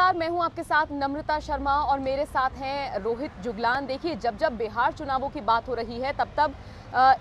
नमस्कार, मैं हूं आपके साथ नम्रता शर्मा और मेरे साथ हैं रोहित जुगलान। देखिए, जब जब बिहार चुनावों की बात हो रही है तब तब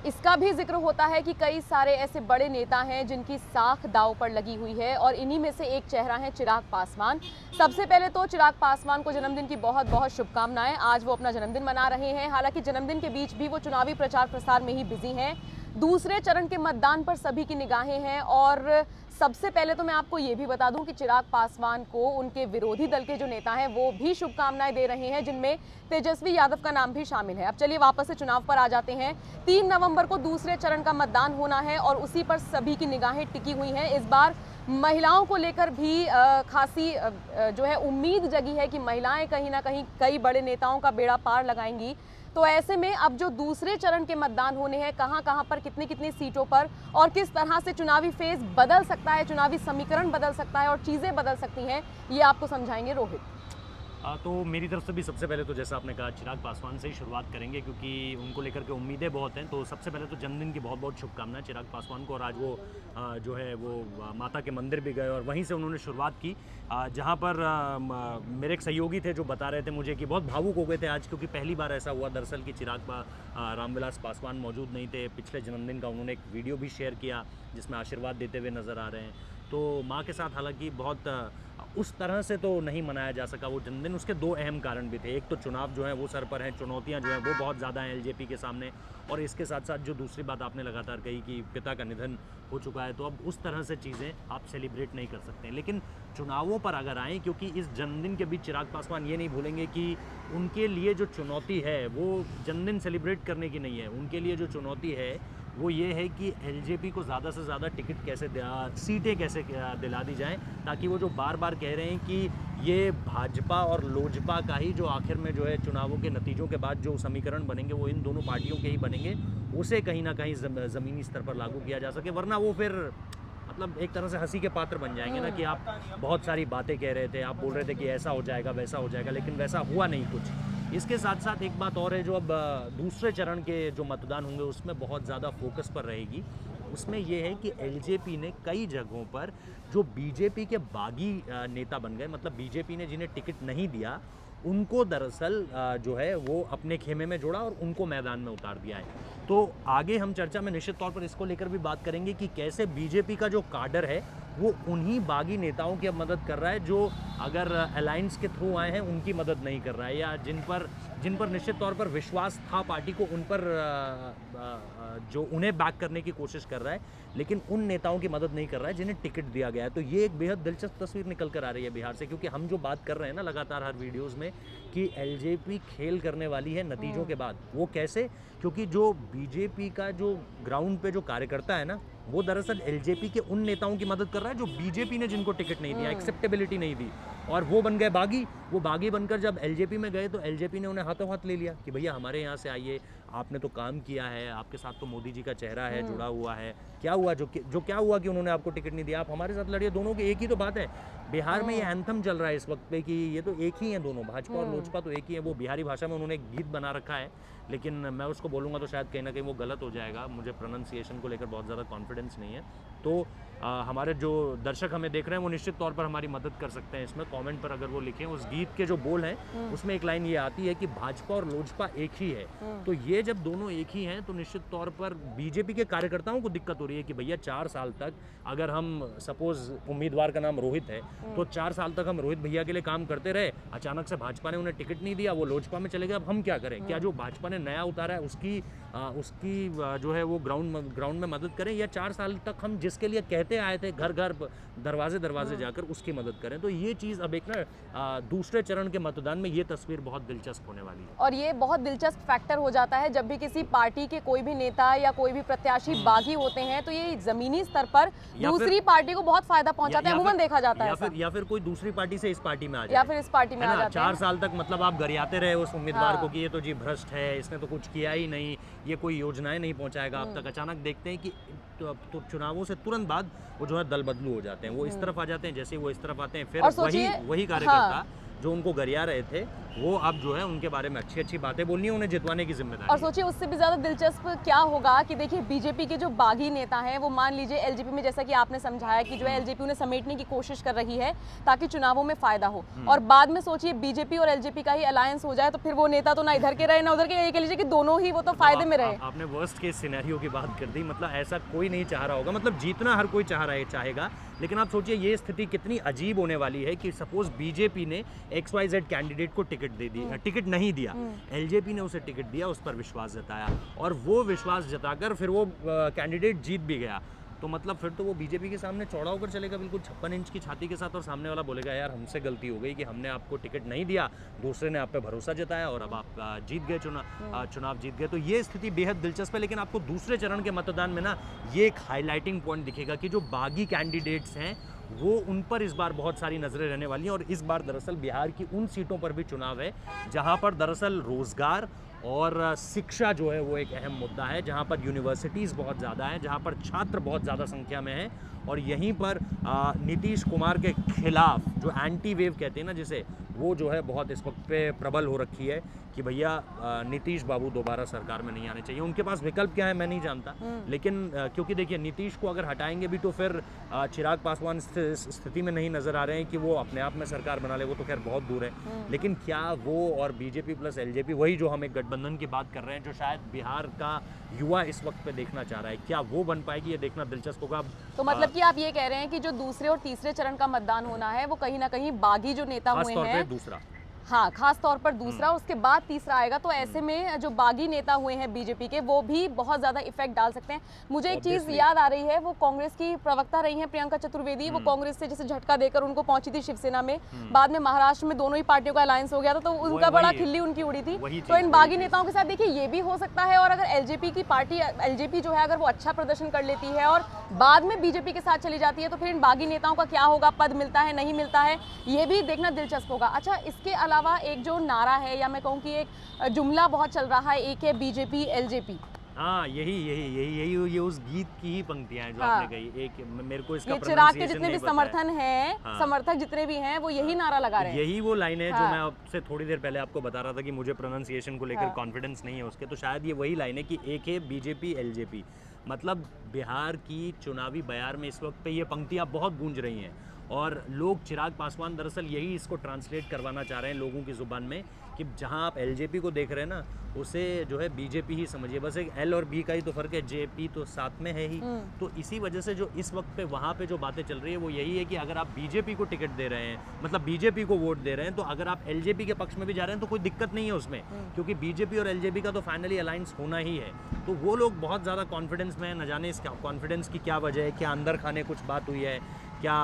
इसका भी जिक्र होता है कि कई सारे ऐसे बड़े नेता हैं जिनकी साख दांव पर लगी हुई है और इन्हीं में से एक चेहरा है चिराग पासवान। सबसे पहले तो चिराग पासवान को जन्मदिन की बहुत बहुत शुभकामनाएं। आज वो अपना जन्मदिन मना रहे हैं। हालांकि जन्मदिन के बीच भी वो चुनावी प्रचार प्रसार में ही बिजी हैं। दूसरे चरण के मतदान पर सभी की निगाहें हैं और सबसे पहले तो मैं आपको ये भी बता दूं कि चिराग पासवान को उनके विरोधी दल के जो नेता हैं वो भी शुभकामनाएं दे रहे हैं, जिनमें तेजस्वी यादव का नाम भी शामिल है। अब चलिए वापस से चुनाव पर आ जाते हैं। 3 नवंबर को दूसरे चरण का मतदान होना है और उसी पर सभी की निगाहें टिकी हुई हैं। इस बार महिलाओं को लेकर भी खासी जो है उम्मीद जगी है कि महिलाएं कहीं ना कहीं कई बड़े नेताओं का बेड़ा पार लगाएंगी। तो ऐसे में अब जो दूसरे चरण के मतदान होने हैं, कहां कहां पर कितनी कितनी सीटों पर और किस तरह से चुनावी फेज बदल सकता है, चुनावी समीकरण बदल सकता है और चीजें बदल सकती हैं, ये आपको समझाएंगे रोहित। तो मेरी तरफ से भी सबसे पहले तो जैसा आपने कहा चिराग पासवान से ही शुरुआत करेंगे, क्योंकि उनको लेकर के उम्मीदें बहुत हैं। तो सबसे पहले तो जन्मदिन की बहुत बहुत शुभकामनाएं चिराग पासवान को। और आज वो जो है वो माता के मंदिर भी गए और वहीं से उन्होंने शुरुआत की, जहां पर मेरे एक सहयोगी थे जो बता रहे थे मुझे कि बहुत भावुक हो गए थे आज, क्योंकि पहली बार ऐसा हुआ दरअसल कि चिराग रामविलास पासवान मौजूद नहीं थे। पिछले जन्मदिन का उन्होंने एक वीडियो भी शेयर किया जिसमें आशीर्वाद देते हुए नज़र आ रहे हैं। तो माँ के साथ हालांकि बहुत उस तरह से तो नहीं मनाया जा सका वो जन्मदिन। उसके 2 अहम कारण भी थे। एक तो चुनाव जो है वो सर पर हैं, चुनौतियां जो हैं वो बहुत ज़्यादा हैं एलजेपी के सामने, और इसके साथ साथ जो दूसरी बात आपने लगातार कही कि पिता का निधन हो चुका है, तो अब उस तरह से चीज़ें आप सेलिब्रेट नहीं कर सकते हैं। लेकिन चुनावों पर अगर आएँ, क्योंकि इस जन्मदिन के बीच चिराग पासवान ये नहीं भूलेंगे कि उनके लिए जो चुनौती है वो जन्मदिन सेलिब्रेट करने की नहीं है। उनके लिए जो चुनौती है वो ये है कि एलजेपी को ज़्यादा से ज़्यादा टिकट कैसे सीटें कैसे दिला दी जाएं, ताकि वो जो बार बार कह रहे हैं कि ये भाजपा और लोजपा का ही जो आखिर में जो है चुनावों के नतीजों के बाद जो समीकरण बनेंगे वो इन दोनों पार्टियों के ही बनेंगे, उसे कहीं ना कहीं ज़मीनी स्तर पर लागू किया जा सके। वरना वो फिर मतलब एक तरह से हंसी के पात्र बन जाएंगे ना, कि आप बहुत सारी बातें कह रहे थे, आप बोल रहे थे कि ऐसा हो जाएगा वैसा हो जाएगा, लेकिन वैसा हुआ नहीं कुछ। इसके साथ साथ एक बात और है जो अब दूसरे चरण के जो मतदान होंगे उसमें बहुत ज़्यादा फोकस पर रहेगी। उसमें ये है कि एलजेपी ने कई जगहों पर जो बीजेपी के बागी नेता बन गए, मतलब बीजेपी ने जिन्हें टिकट नहीं दिया उनको दरअसल जो है वो अपने खेमे में जोड़ा और उनको मैदान में उतार दिया है। तो आगे हम चर्चा में निश्चित तौर पर इसको लेकर भी बात करेंगे कि कैसे बीजेपी का जो काडर है वो उन्हीं बागी नेताओं की अब मदद कर रहा है जो अगर अलायंस के थ्रू आए हैं उनकी मदद नहीं कर रहा है, या जिन पर निश्चित तौर पर विश्वास था पार्टी को, उन पर जो उन्हें बैक करने की कोशिश कर रहा है, लेकिन उन नेताओं की मदद नहीं कर रहा है जिन्हें टिकट दिया गया है। तो ये एक बेहद दिलचस्प तस्वीर निकल कर आ रही है बिहार से, क्योंकि हम जो बात कर रहे हैं ना लगातार हर वीडियोस में कि एलजेपी खेल करने वाली है नतीजों के बाद। वो कैसे? क्योंकि जो बीजेपी का जो ग्राउंड पे जो कार्यकर्ता है ना, वो दरअसल एलजेपी के उन नेताओं की मदद कर रहा है जो बीजेपी ने जिनको टिकट नहीं दिया, एक्सेप्टेबिलिटी नहीं दी, और वो बन गए बागी। वो बागी बनकर जब एलजेपी में गए तो एलजेपी ने उन्हें हाथों हाथ ले लिया कि भैया हमारे यहाँ से आइए, आपने तो काम किया है, आपके साथ तो मोदी जी का चेहरा है जुड़ा हुआ है, क्या हुआ जो क्या हुआ कि उन्होंने आपको टिकट नहीं दिया, आप हमारे साथ लड़िए। दोनों की एक ही तो बात है। बिहार में ये एंथम चल रहा है इस वक्त पे कि ये तो एक ही है, दोनों भाजपा और लोजपा तो एक ही है। वो बिहारी भाषा में उन्होंने एक गीत बना रखा है, लेकिन मैं उसको बोलूँगा तो शायद कहीं ना कहीं वो गलत हो जाएगा। मुझे प्रोनाउंसिएशन को लेकर बहुत ज़्यादा कॉन्फिडेंस नहीं है। तो हमारे जो दर्शक हमें देख रहे हैं वो निश्चित तौर पर हमारी मदद कर सकते हैं इसमें। कमेंट पर अगर वो लिखें, उस गीत के जो बोल हैं उसमें एक लाइन ये आती है कि भाजपा और लोजपा एक ही है। तो ये जब दोनों एक ही हैं तो निश्चित तौर पर बीजेपी के कार्यकर्ताओं को दिक्कत हो रही है कि भैया 4 साल तक अगर हम सपोज उम्मीदवार का नाम रोहित है तो 4 साल तक हम रोहित भैया के लिए काम करते रहे, अचानक से भाजपा ने उन्हें टिकट नहीं दिया, वो लोजपा में चले गए, अब हम क्या करें? क्या जो भाजपा ने नया उतारा है उसकी जो है वो ग्राउंड में मदद करें, या 4 साल तक हम जिसके लिए कहते आए थे घर घर दरवाजे जाकर उसकी मदद करें? तो ये चीज़ अब एक ना दूसरे चरण के मतदान में ये तस्वीर बहुत दिलचस्प होने वाली है। और ये बहुत दिलचस्प फैक्टर हो जाता है जब भी किसी पार्टी के कोई भी नेता या कोई भी प्रत्याशी बागी होते हैं, तो ये जमीनी स्तर पर दूसरी पार्टी को बहुत फायदा पहुंचाता है। अमूमन देखा जाता है या फिर कोई दूसरी पार्टी से इस पार्टी में आ जाए, या फिर इस पार्टी में आ जाते हैं। 4 साल तक मतलब आप गरियाते रहे उस उम्मीदवार को कि ये तो जी भ्रष्ट है, इसने तो कुछ किया ही नहीं, ये कोई योजनाएं नहीं पहुंचाएगा अब तक। अचानक देखते हैं कि तो चुनावों से तुरंत बाद वो जो है दल बदलू हो जाते हैं, वो इस तरफ आ जाते हैं, जैसे वो इस तरफ आते हैं फिर वही कार्यकर्ता जो उनको गरिया रहे थे वो अब जो है उनके बारे में अच्छी अच्छी बातें बोलनी है, उन्हें जितवाने की जिम्मेदारी और है। सोचिए उससे भी ज़्यादा दिलचस्प क्या होगा कि देखिए बीजेपी के जो बागी नेता हैं वो मान लीजिए एलजेपी में, जैसा कि आपने समझाया कि जो है एलजेपी उन्हें समेटने की कोशिश कर रही है ताकि चुनावों में फ़ायदा हो, और बाद में सोचिए बीजेपी और एलजेपी का ही अलायंस हो जाए तो फिर वो नेता तो ना इधर के रहे ना उधर के, ये कह लीजिए कि दोनों ही वो तो फायदे में रहे। आपने वर्स्ट केस सिनेरियो की बात कर दी, मतलब ऐसा कोई नहीं चाह रहा होगा, मतलब जीतना हर कोई चाहेगा, लेकिन आप सोचिए ये स्थिति कितनी अजीब होने वाली है कि सपोज बीजेपी ने XYZ कैंडिडेट को टिकट दे दी, टिकट नहीं दिया, एलजेपी ने उसे टिकट दिया, उस पर विश्वास जताया और वो विश्वास जताकर फिर वो कैंडिडेट जीत भी गया, तो मतलब फिर तो वो बीजेपी के सामने चौड़ा होकर चलेगा बिल्कुल 56 इंच की छाती के साथ, और सामने वाला बोलेगा यार हमसे गलती हो गई कि हमने आपको टिकट नहीं दिया, दूसरे ने आप पे भरोसा जताया और अब आप जीत गए, चुनाव जीत गए। तो ये स्थिति बेहद दिलचस्प है। लेकिन आपको दूसरे चरण के मतदान में ना ये एक हाईलाइटिंग पॉइंट दिखेगा कि जो बागी कैंडिडेट्स हैं वो उन पर इस बार बहुत सारी नज़रें रहने वाली हैं, और इस बार दरअसल बिहार की उन सीटों पर भी चुनाव है जहां पर दरअसल रोजगार और शिक्षा जो है वो एक अहम मुद्दा है, जहां पर यूनिवर्सिटीज़ बहुत ज़्यादा हैं, जहां पर छात्र बहुत ज़्यादा संख्या में हैं, और यहीं पर नीतीश कुमार के खिलाफ जो एंटी वेव कहते हैं ना जिसे, वो जो है बहुत इस वक्त पे प्रबल हो रखी है कि भैया नीतीश बाबू दोबारा सरकार में नहीं आने चाहिए। उनके पास विकल्प क्या है मैं नहीं जानता, लेकिन क्योंकि देखिए नीतीश को अगर हटाएंगे भी तो फिर चिराग पासवान स्थिति में नहीं नज़र आ रहे हैं कि वो अपने आप में सरकार बना ले, वो तो खैर बहुत दूर है, लेकिन क्या वो और बीजेपी प्लस एलजेपी, वही जो हम एक गठबंधन की बात कर रहे हैं जो शायद बिहार का युवा इस वक्त पे देखना चाह रहा है, क्या वो बन पाएगी, ये देखना दिलचस्प होगा। तो मतलब कि आप ये कह रहे हैं कि जो दूसरे और तीसरे चरण का मतदान होना है वो कहीं ना कहीं बागी जो नेता हुए हैं, दूसरा, हाँ खास तौर पर दूसरा, उसके बाद तीसरा आएगा, तो ऐसे में जो बागी नेता हुए हैं बीजेपी के वो भी बहुत ज्यादा इफेक्ट डाल सकते हैं। मुझे एक चीज याद आ रही है, वो कांग्रेस की प्रवक्ता रही हैं प्रियंका चतुर्वेदी, वो कांग्रेस से जैसे झटका देकर उनको पहुंची थी शिवसेना में, बाद में महाराष्ट्र में दोनों ही पार्टियों का अलायंस हो गया था, तो उनका बड़ा खिल्ली उनकी उड़ी थी। तो इन बागी नेताओं के साथ देखिए ये भी हो सकता है, और अगर एलजेपी की पार्टी, एलजेपी जो है अगर वो अच्छा प्रदर्शन कर लेती है और बाद में बीजेपी के साथ चली जाती है तो फिर इन बागी नेताओं का क्या होगा, पद मिलता है नहीं मिलता है, ये भी देखना दिलचस्प होगा। अच्छा, इसके अलावा एक जो नारा है या मैं कहूँ कि एक जुमला बहुत चल रहा है, एक है बीजेपी एलजेपी, हाँ यही उस गीत की ही पंक्तियां हैं जो हाँ। आपने कही। एक मेरे को इसका ये चिराग के pronunciation जितने भी नहीं पता है। समर्थन हैं, हाँ। समर्थक जितने भी हैं वो यही नारा लगा रहे हैं। यही वो लाइन है हाँ। जो मैं आपसे थोड़ी देर पहले आपको बता रहा था कि मुझे प्रोनाउंसिएशन को लेकर हाँ। कॉन्फिडेंस नहीं है उसके, तो शायद ये वही लाइन है कि एक है बीजेपी एलजेपी, मतलब बिहार की चुनावी बयार में इस वक्त पे ये पंक्तियां बहुत गूंज रही हैं, और लोग चिराग पासवान दरअसल यही इसको ट्रांसलेट करवाना चाह रहे हैं लोगों की ज़ुबान में कि जहां आप एलजेपी को देख रहे हैं ना उसे जो है बीजेपी ही समझिए, बस एक एल और बी का ही तो फर्क है, जेपी तो साथ में है ही। तो इसी वजह से जो इस वक्त पे वहाँ पे जो बातें चल रही है वो यही है कि अगर आप बीजेपी को टिकट दे रहे हैं, मतलब बीजेपी को वोट दे रहे हैं, तो अगर आप एलजेपी के पक्ष में भी जा रहे हैं तो कोई दिक्कत नहीं है उसमें, क्योंकि बीजेपी और एलजेपी का तो फाइनली अलायंस होना ही है। तो वो लोग बहुत ज़्यादा कॉन्फिडेंस में है, न जाने इस कॉन्फिडेंस की क्या वजह है, क्या अंदर खाने कुछ बात हुई है, क्या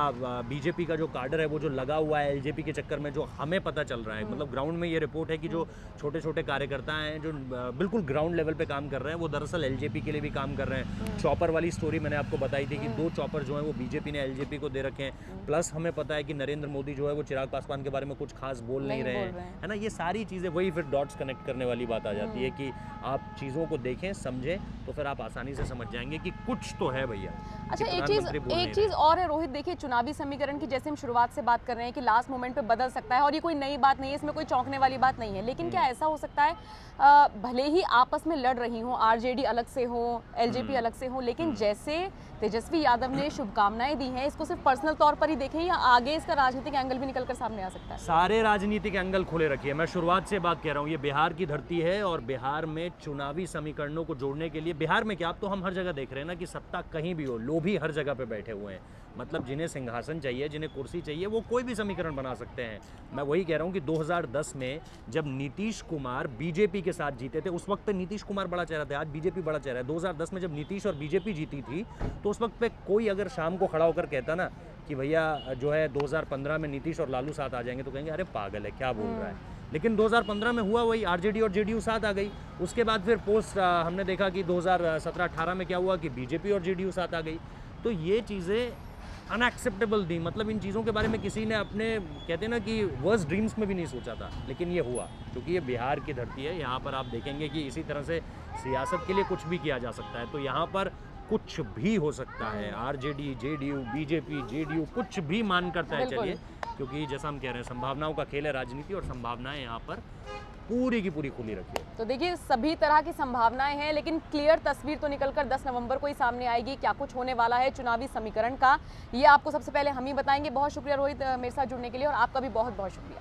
बीजेपी का जो कार्डर है वो जो लगा हुआ है एलजेपी के चक्कर में, जो हमें पता चल रहा है, मतलब ग्राउंड में ये रिपोर्ट है कि जो छोटे छोटे कार्यकर्ता हैं जो बिल्कुल ग्राउंड लेवल पे काम कर रहे हैं वो दरअसल एलजेपी के लिए भी काम कर रहे हैं। चॉपर वाली स्टोरी मैंने आपको बताई थी कि 2 चॉपर जो हैं वो बीजेपी ने एलजेपी को दे रखे हैं, प्लस हमें पता है कि नरेंद्र मोदी जो है वो चिराग पासवान के बारे में कुछ खास बोल नहीं रहे हैं, है ना। ये सारी चीज़ें वही फिर डॉट्स कनेक्ट करने वाली बात आ जाती है कि आप चीज़ों को देखें समझें तो फिर आप आसानी से समझ जाएंगे कि कुछ तो है भैया। अच्छा, एक चीज और है रोहित, देखिए चुनावी समीकरण की जैसे हम शुरुआत से बात कर रहे हैं कि लास्ट मोमेंट पे बदल सकता है, और ये कोई नई बात नहीं है, इसमें कोई चौंकने वाली बात नहीं है, लेकिन क्या ऐसा हो सकता है भले ही आपस में लड़ रही हो, आरजेडी अलग से हो, एलजेपी अलग से हो, लेकिन जैसे तेजस्वी यादव ने शुभकामनाएं दी हैं, इसको सिर्फ पर्सनल तौर पर ही देखें या आगे इसका राजनीतिक एंगल भी निकल कर सामने आ सकता है? सारे राजनीतिक एंगल खुले रखिए, मैं शुरुआत से बात कह रहा हूँ, ये बिहार की धरती है और बिहार में चुनावी समीकरणों को जोड़ने के लिए, बिहार में क्या अब तो हम हर जगह देख रहे हैं ना कि सत्ता कहीं भी हो, लोभी हर जगह पे बैठे हुए हैं, मतलब जिन्हें सिंहासन चाहिए, जिन्हें कुर्सी चाहिए, वो कोई भी समीकरण बना सकते हैं। मैं वही कह रहा हूँ कि 2010 में जब नीतीश कुमार बीजेपी के साथ जीते थे, उस वक्त पे नीतीश कुमार बड़ा चेहरा था, आज बीजेपी बड़ा चेहरा है। 2010 में जब नीतीश और बीजेपी जीती थी तो उस वक्त पे कोई अगर शाम को खड़ा होकर कहता ना कि भैया जो है 2015 में नीतीश और लालू साथ आ जाएंगे, तो कहेंगे अरे पागल है क्या बोल रहा है। लेकिन 2015 में हुआ वही, आरजेडी और जेडीयू साथ आ गई। उसके बाद फिर पोस्ट हमने देखा कि 2017-18 में क्या हुआ कि बीजेपी और जेडीयू साथ आ गई। तो ये चीज़ें अनएक्सेप्टेबल थी, मतलब इन चीज़ों के बारे में किसी ने अपने कहते हैं ना कि वर्स्ट ड्रीम्स में भी नहीं सोचा था, लेकिन ये हुआ क्योंकि ये बिहार की धरती है। यहाँ पर आप देखेंगे कि इसी तरह से सियासत के लिए कुछ भी किया जा सकता है। तो यहाँ पर कुछ भी हो सकता है। आरजेडी, जेडीयू, बीजेपी, जेडीयू कुछ भी मान करता है, बिल्कुल। चलिए, क्योंकि जैसा हम कह रहे हैं संभावनाओं का खेल है राजनीति, और संभावनाएं यहाँ पर पूरी की पूरी खुली रखी है। तो देखिए सभी तरह की संभावनाएं हैं, लेकिन क्लियर तस्वीर तो निकलकर 10 नवंबर को ही सामने आएगी। क्या कुछ होने वाला है चुनावी समीकरण का, ये आपको सबसे पहले हम ही बताएंगे। बहुत शुक्रिया रोहित मेरे साथ जुड़ने के लिए, और आपका भी बहुत बहुत शुक्रिया।